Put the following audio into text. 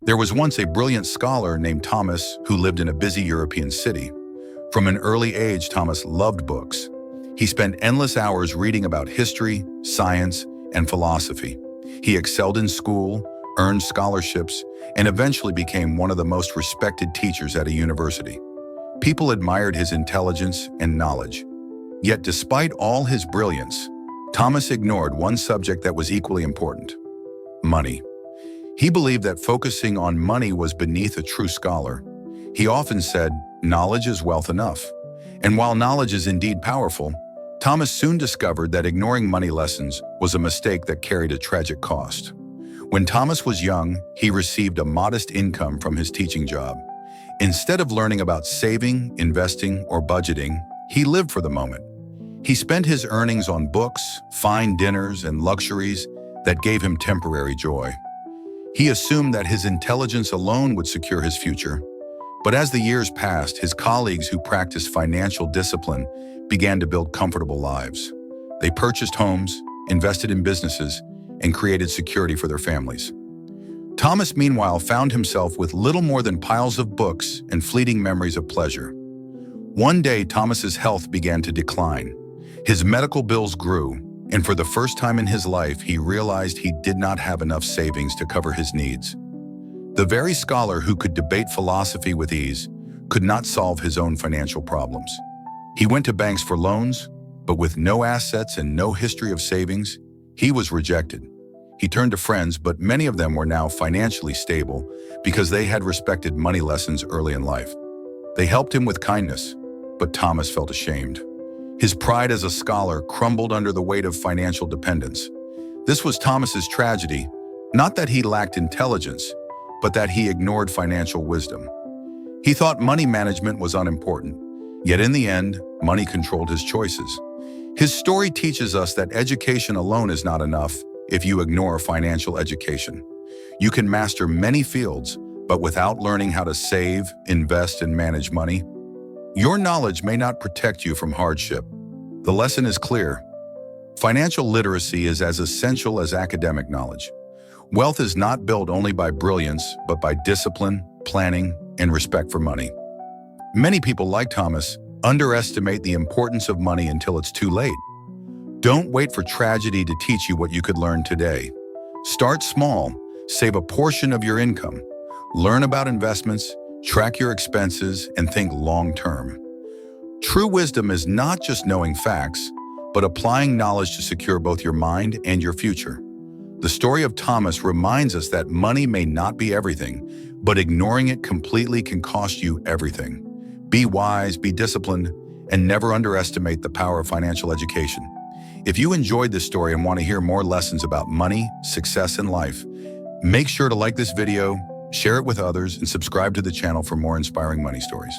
There was once a brilliant scholar named Thomas who lived in a busy European city. From an early age, Thomas loved books. He spent endless hours reading about history, science, and philosophy. He excelled in school, earned scholarships, and eventually became one of the most respected teachers at a university. People admired his intelligence and knowledge. Yet despite all his brilliance, Thomas ignored one subject that was equally important: money. He believed that focusing on money was beneath a true scholar. He often said, "Knowledge is wealth enough." And while knowledge is indeed powerful, Thomas soon discovered that ignoring money lessons was a mistake that carried a tragic cost. When Thomas was young, he received a modest income from his teaching job. Instead of learning about saving, investing, or budgeting, he lived for the moment. He spent his earnings on books, fine dinners, and luxuries that gave him temporary joy. He assumed that his intelligence alone would secure his future. But as the years passed, his colleagues who practiced financial discipline began to build comfortable lives. They purchased homes, invested in businesses, and created security for their families. Thomas, meanwhile, found himself with little more than piles of books and fleeting memories of pleasure. One day, Thomas's health began to decline. His medical bills grew, and for the first time in his life, he realized he did not have enough savings to cover his needs. The very scholar who could debate philosophy with ease could not solve his own financial problems. He went to banks for loans, but with no assets and no history of savings, he was rejected. He turned to friends, but many of them were now financially stable because they had respected money lessons early in life. They helped him with kindness, but Thomas felt ashamed. His pride as a scholar crumbled under the weight of financial dependence. This was Thomas's tragedy, not that he lacked intelligence, but that he ignored financial wisdom. He thought money management was unimportant, yet in the end, money controlled his choices. His story teaches us that education alone is not enough if you ignore financial education. You can master many fields, but without learning how to save, invest, and manage money, your knowledge may not protect you from hardship. The lesson is clear. Financial literacy is as essential as academic knowledge. Wealth is not built only by brilliance, but by discipline, planning, and respect for money. Many people, like Thomas, underestimate the importance of money until it's too late. Don't wait for tragedy to teach you what you could learn today. Start small, save a portion of your income, learn about investments, track your expenses, and think long-term. True wisdom is not just knowing facts, but applying knowledge to secure both your mind and your future. The story of Thomas reminds us that money may not be everything, but ignoring it completely can cost you everything. Be wise, be disciplined, and never underestimate the power of financial education. If you enjoyed this story and want to hear more lessons about money, success, and life, make sure to like this video, share it with others, and subscribe to the channel for more inspiring money stories.